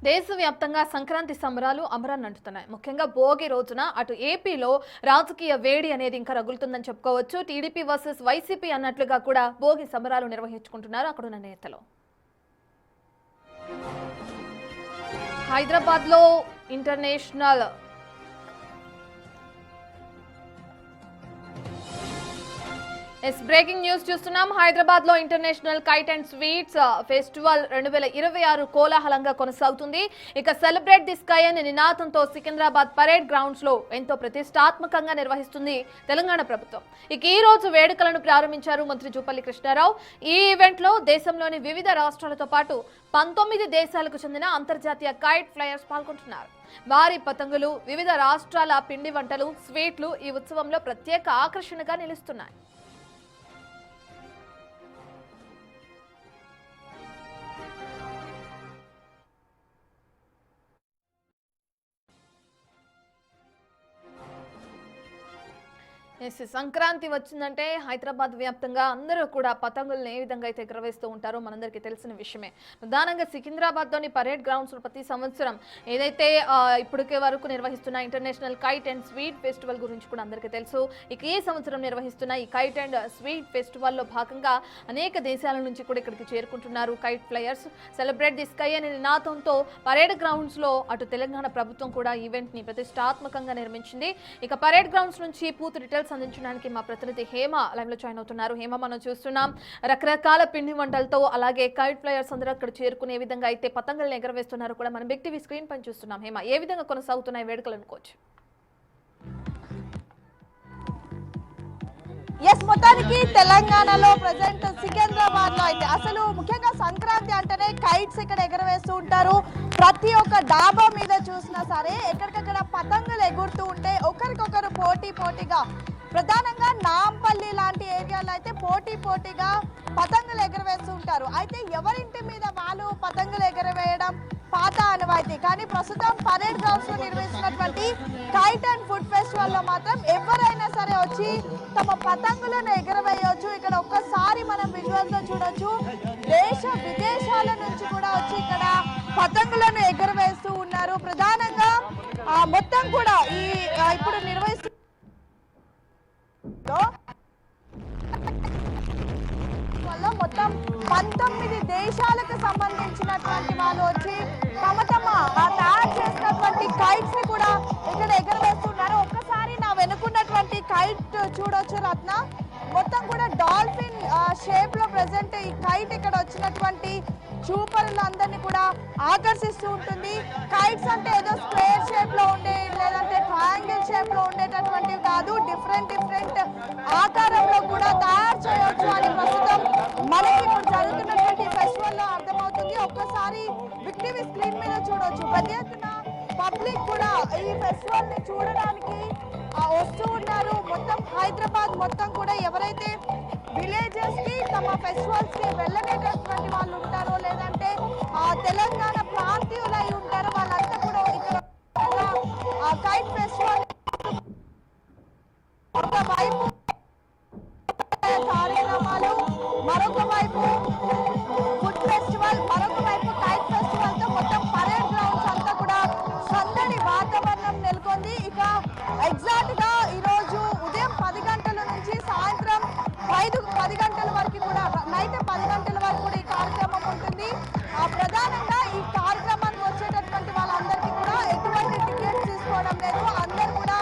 దేశవ్యాప్తంగా సంక్రాంతి సంబరాలు అమరాన్నంటున్నాయి. ముఖ్యంగా భోగి రోజున అటు ఏపీలో రాజకీయ వేడి అనేది ఇంకా రగులుతుందని చెప్పుకోవచ్చు. టీడీపీ వర్సెస్ వైసీపీ అన్నట్లుగా కూడా భోగి సంబరాలు నిర్వహించుకుంటున్నారు అక్కడున్న నేతలు. హైదరాబాద్లో ఇంటర్నేషనల్ బ్రేకింగ్ న్యూస్ చూస్తున్నాం. హైదరాబాద్ లో international kite and sweets festival 2026 కోలాహలంగా కొనసాగుతుంది. ఇక సెలబ్రేట్ ది స్కై అనే నినాదంతో సికింద్రాబాద్ పరేడ్ గ్రౌండ్స్ లో ఎంతో ప్రతిష్టాత్మకంగా నిర్వహిస్తుంది తెలంగాణ ప్రభుత్వం. ఇక ఈ రోజు వేడుకలను ప్రారంభించారు మంత్రి జూపల్లి కృష్ణారావు. ఈ ఈవెంట్ లో దేశంలోని వివిధ రాష్ట్రాలతో పాటు 19 దేశాలకు చెందిన అంతర్జాతీయ కైట్ ఫ్లైయర్స్ పాల్గొంటున్నారు. భారీ పతంగులు, వివిధ రాష్ట్రాల పిండి వంటలు, స్వీట్లు ఈ ఉత్సవంలో ప్రత్యేక ఆకర్షణగా నిలుస్తున్నాయి. సంక్రాంతి వచ్చిందంటే హైదరాబాద్ వ్యాప్తంగా అందరూ కూడా పతంగులను ఏ విధంగా అయితే ఎగరవేస్తూ ఉంటారో మనందరికీ తెలిసిన విషయమే. ప్రధానంగా సికింద్రాబాద్లోని పరేడ్ గ్రౌండ్స్లో ప్రతి సంవత్సరం ఏదైతే ఇప్పటికే వరకు నిర్వహిస్తున్న international kite and sweet festival గురించి కూడా అందరికీ తెలుసు. ఇక ఈ సంవత్సరం నిర్వహిస్తున్న ఈ కైట్ అండ్ స్వీట్ ఫెస్టివల్లో భాగంగా అనేక దేశాల నుంచి కూడా ఇక్కడికి చేరుకుంటున్నారు kite flyers. Celebrate the sky అనే నినాదంతో పరేడ్ గ్రౌండ్స్లో అటు తెలంగాణ ప్రభుత్వం కూడా ఈవెంట్ని ప్రతిష్టాత్మకంగా నిర్మించింది. ఇక పరేడ్ గ్రౌండ్స్ నుంచి పూర్తి డీటెయిల్స్ అందించడానికి మా ప్రతినిధి హేమ లైవ్ లో జాయిన్ అవుతున్నారు. హేమ, మనం చూస్తున్నాం రకరకాల పిండి వంటలతో అలాగే కైట్ ఫ్లైయర్స్ అందరూ అక్కడ చేరుకునే విధంగా అయితే పతంగులను ఎగరవేస్తున్నారు కూడా మనం బిగ్ టీవీ స్క్రీన్ పైన చూస్తున్నాం. హేమ, ఏ విధంగా కొనసాగుతున్నాయి వేడుకలు అనుకోవచ్చు? మొత్తానికి తెలంగాణలో ప్రజెంట్ సికింద్రాబాద్ లో అయితే అసలు ముఖ్యంగా సంక్రాంతి అంటేనే కైట్స్ ఇక్కడ ఎగరవేస్తూ ఉంటారు. ప్రతి ఒక్క డాబా మీద చూసినా సరే ఎక్కడికక్కడ పతంగులు ఎగురుతూ ఉంటే ఒకరికొకరు పోటీగా ప్రధానంగా నాంపల్లి లాంటి ఏరియాలో అయితే పోటీగా పతంగులు ఎగరవేస్తూ ఉంటారు. అయితే ఎవరింటి మీద వాళ్ళు పతంగులు ఎగరవేయడం పాత ఆనవాయితీ. కానీ ప్రస్తుతం పరేడ్ గ్రౌండ్స్ లో నిర్వహిస్తున్నటువంటి కైట్ అండ్ ఫుడ్ ఫెస్టివల్ లో మాత్రం ఎవరైనా సరే వచ్చి తమ పతంగులను ఎగరవేయవచ్చు. ఇక్కడ ఒక్కసారి మనం విజువల్స్ లో చూడొచ్చు, దేశ విదేశాల నుంచి కూడా వచ్చి ఇక్కడ పతంగులను ఎగరవేస్తూ ఉన్నారు. ప్రధానంగా మొత్తం కూడా ఈ ఇప్పుడు నిర్వహిస్తూ మొత్తం 19 దేశాలకు సంబంధించినటువంటి వాళ్ళు వచ్చి తమ తయారు చేసినటువంటి కైట్స్ ని కూడా ఇక్కడ ఎగరవేస్తున్నారు. ఒక్కసారి నా వెనుకున్నటువంటి కైట్ చూడొచ్చు రత్న, మొత్తం కూడా డాల్ఫిన్ షేప్ లో ప్రెసెంట్ ఈ కైట్ ఇక్కడ వచ్చినటువంటి చూపరులందరినీ కూడా ఆకర్షిస్తూ ఉంటుంది. కైట్స్ అంటే ఏదో స్క్వేర్ షేప్ లో ఉండే లేదంటే ట్రయాంగిల్ షేప్ లో ఉండేటటువంటివి కాదు, డిఫరెంట్ ఆకారంలో కూడా తయారు చేయొచ్చు అని ప్రస్తుతం మనకి ఇప్పుడు జరుగుతున్నటువంటి ఫెస్టివల్ లో అర్థమవుతుంది. ఒక్కసారి బిగ్ టీవీ స్క్రీన్ మీద చూడొచ్చు, పెద్ద ఎత్తున పబ్లిక్ కూడా ఈ ఫెస్టివల్ ని చూడడానికి వస్తూ ఉన్నారు. మొత్తం హైదరాబాద్ మొత్తం కూడా ఎవరైతే విలేజెస్ కి తమ ఫెస్టివల్స్ కి వెళ్ళనేటటువంటి వాళ్ళు ఉంటారో లేదంటే తెలంగాణ ప్రాంతీయులై ఉంటారో వాళ్ళంతా కూడా ఇక్కడ కైట్ ఫెస్టివల్ ఒక వైపు కార్యక్రమాలు, మరొక వైపు ఫుడ్ ఫెస్టివల్, మరొక వైపు కైట్ ఫెస్టివల్ తో మొత్తం పరేడ్ గ్రౌండ్స్ అంతా కూడా సందడి వాతావరణం నెలకొంది. ఇక ఎగ్జాక్ట్ గా ఈ రోజు ఉదయం 10 గంటల నుంచి సాయంత్రం 10 గంటల వరకు కూడా నైట్ 10 గంటల వరకు కూడా ఈ కార్యక్రమం ఉంటుంది. ప్రధానంగా ఈ కార్యక్రమానికి వచ్చేటటువంటి వాళ్ళందరికీ కూడా ఎటువంటి టికెట్స్ తీసుకోవడం లేదు, అందరు కూడా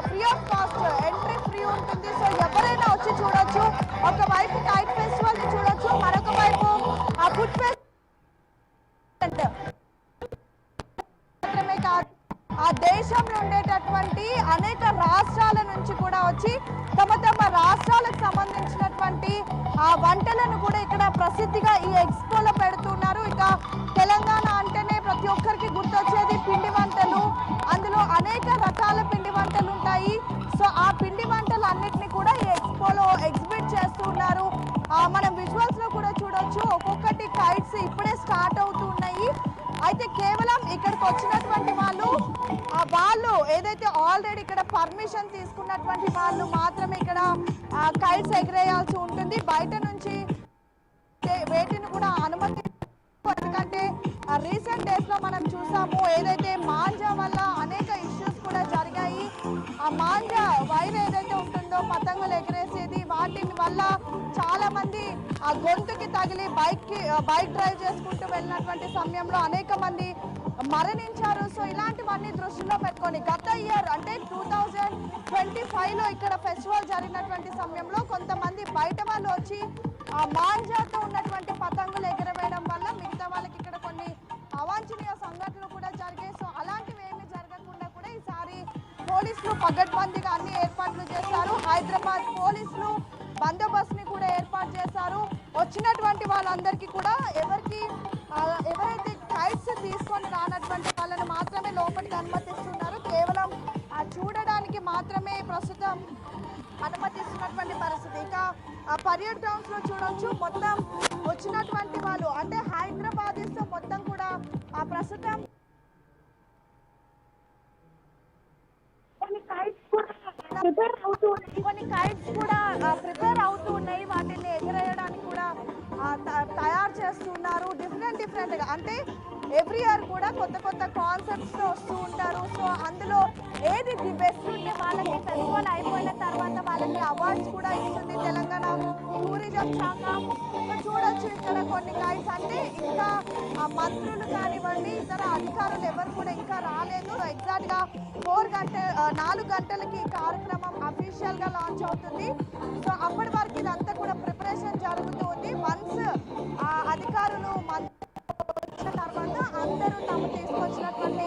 free of cost entry free ఉంటుంది. సో ఎవరైనా వచ్చి చూడొచ్చు. ఒకవైపు కైట్ ఫెస్టివల్ ని చూడొచ్చు, మరొక వైపు ఆ ఫుడ్ ఫెస్టివల్ మాత్రమే కాదు ఆ దేశంలో ఉండేటటువంటి అనేక రాష్ట్రాల నుంచి కూడా వచ్చి తమ రాష్ట్రాలకు సంబంధించినటువంటి ఆ వంటలను కూడా ఇక్కడ ప్రసిద్ధిగా ఈ ఎక్స్పోలో పెడుతున్నారు. ఇక తెలంగాణ అంటేనే ప్రతి ఒక్కరికి గుర్తొచ్చేది పిండి వంటలు, అందులో అనేక రకాల పిండి వంటలు ఉంటాయి. సో ఆ పిండి వంటలు అన్నిటిని కూడా ఈ ఎక్స్పోలో ఎగ్జిబిట్ చేస్తూ ఉన్నారు. మనం విజువల్స్ లో కూడా చూడొచ్చు, ఒక్కొక్కటి కైట్స్ ఇప్పుడే స్టార్ట్ అవుతూ ఉన్నాయి. అయితే కేవలం ఇక్కడికి వచ్చినటువంటి వాళ్ళు ఏదైతే ఆల్రెడీ ఇక్కడ పర్మిషన్ తీసుకున్నటువంటి వాళ్ళు మాత్రమే ఇక్కడ కైట్స్ ఎగరేయాల్సి ఉంటుంది. బయట నుంచి వేటిని కూడా అనుమతి, ఎందుకంటే రీసెంట్ డేస్ లో మనం పతంగులు ఎగరేసేది. వాటి వల్ల చాలా మంది ఆ గొంతుకి తగిలి బైక్ డ్రైవ్ చేసుకుంటూ వెళ్ళినటువంటి సమయంలో అనేక మంది మరణించారు. సో ఇలాంటివన్నీ దృష్టిలో పెట్టుకొని గత ఇయర్ అంటే 2025లో ఇక్కడ ఫెస్టివల్ జరిగినటువంటి సమయంలో కొంతమంది బయట వాళ్ళు వచ్చి ఆ మాంజాతో ఉన్నటువంటి పతంగులు ఎగరవేయడం వల్ల మిగతా వాళ్ళకి ఇక్కడ కొన్ని అవాంఛనీయ సంఘటనలు కూడా జరిగాయి. సో అలాంటివి ఏమీ జరగకుండా కూడా ఈసారి పోలీసులు పగడ్బందీగా అన్ని ఏర్పాట్లు చేశారు. హైదరాబాద్ పోలీసులు బందోబస్తుని కూడా ఏర్పాటు చేశారు. వచ్చినటువంటి వాళ్ళందరికీ కూడా ఎవరైతే కైట్స్ తీసుకొని రానటువంటి వాళ్ళని మాత్రమే లోపలికి అనుమతిస్తున్నారు. కేవలం చూడడానికి మాత్రమే ప్రస్తుతం అనుమతిస్తున్నటువంటి పరిస్థితి. ఇక పరేడ్ గ్రౌండ్స్ లో చూడొచ్చు, మొత్తం వచ్చినటువంటి వాళ్ళు అంటే హైదరాబాద్ మొత్తం కూడా ప్రస్తుతం కొన్ని కైట్స్ కూడా ప్రిపేర్ అవుతూ ఉన్నాయి. వాటిని ఎగరేయడానికి కూడా తయారు చేస్తున్నారు. డిఫరెంట్ గా అంటే ఎవ్రీ ఇయర్ కూడా కొత్త కాన్సెప్ట్స్ తో వస్తూ ఉంటారు. సో అందులో ఏది ది బెస్ట్ ఉంటే వాళ్ళకి ఫెస్టివల్ అయిపోయిన తర్వాత వాళ్ళకి అవార్డ్స్ కూడా ఇస్తుంది తెలంగాణ టూరిజం శాఖ. సో చూడొచ్చు ఇక్కడ కొన్ని కైట్స్ అంటే ఇంకా మంత్రులు కానివ్వండి ఇతర అధికారులు ఎవరు కూడా ఇంకా రాలేదు. ఎగ్జాక్ట్ గా 4 గంటలకి ఈ కార్యక్రమం అఫీషియల్ గా లాంచ్ అవుతుంది. సో అప్పటి వరకు ఇదంతా కూడా ప్రిపరేషన్ జరుగుతుంది. వన్స్ అధికారులు వచ్చిన తర్వాత అందరూ తాము తీసుకొచ్చినటువంటి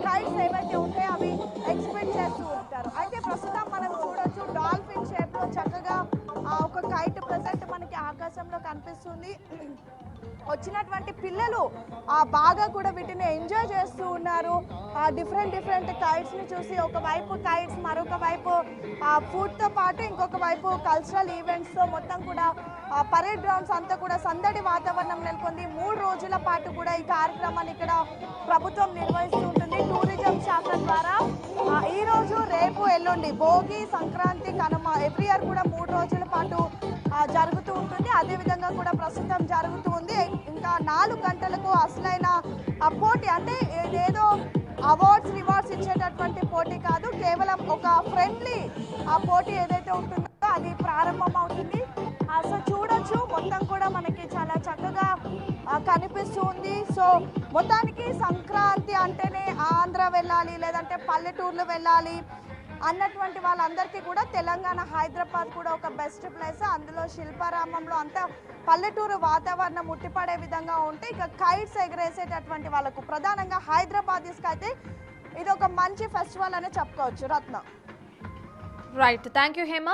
కైట్స్ ఏవైతే ఉంటాయో అవి ఎక్స్పెక్ట్ చేస్తూ ఉంటారు. అయితే ప్రస్తుతం మనం చూడొచ్చు డాల్ఫిన్ షేప్ లో చక్కగా ఒక కైట్ ప్రెసెంట్ మనకి ఆకాశంలో కనిపిస్తుంది. వచ్చినటువంటి పిల్లలు బాగా కూడా వీటిని ఎంజాయ్ చేస్తూ ఉన్నారు. డిఫరెంట్ కైట్స్ ని చూసి ఒకవైపు కైట్స్, మరొక వైపు ఫుడ్ తో పాటు ఇంకొక వైపు కల్చరల్ ఈవెంట్స్ తో మొత్తం కూడా పరేడ్ గ్రౌండ్స్ అంతా కూడా సందడి వాతావరణం నెలకొంది. 3 రోజుల పాటు కూడా ఈ కార్యక్రమాన్ని ఇక్కడ ప్రభుత్వం నిర్వహిస్తూ ఉంటుంది టూరిజం శాఖ ద్వారా. ఈ రోజు, రేపు, ఎల్లుండి భోగి, సంక్రాంతి, కనుమ ఎవ్రీ ఇయర్ కూడా 3 రోజుల పాటు జరుగుతూ ఉంటుంది. అదేవిధంగా కూడా ప్రస్తుతం జరుగుతూ ఉంది. ఇంకా 4 గంటలకు అసలైన పోటీ అంటే ఏదో రివార్డ్స్ ఇచ్చేటటువంటి పోటీ కాదు, కేవలం ఒక ఫ్రెండ్లీ పోటీ ఏదైతే ఉంటుందో అది ప్రారంభం అవుతుంది. సో చూడొచ్చు మొత్తం కూడా మనకి చాలా చక్కగా కనిపిస్తుంది. సో మొత్తానికి సంక్రాంతి అంటేనే ఆంధ్ర వెళ్ళాలి లేదంటే పల్లెటూర్లు వెళ్ళాలి అన్నటువంటి వాళ్ళందరికీ కూడా తెలంగాణ హైదరాబాద్ కూడా ఒక బెస్ట్ ప్లేస్. అందులో శిల్పారామంలో అంతా పల్లెటూరు వాతావరణం ఉట్టిపడే విధంగా ఉంటే ఇక కైట్స్ ఎగరేసేటటువంటి వాళ్ళకు ప్రధానంగా హైదరాబాదీస్కి అయితే ఇది ఒక మంచి ఫెస్టివల్ అనే చెప్పుకోవచ్చు. Ratna. Right, thank you Hema.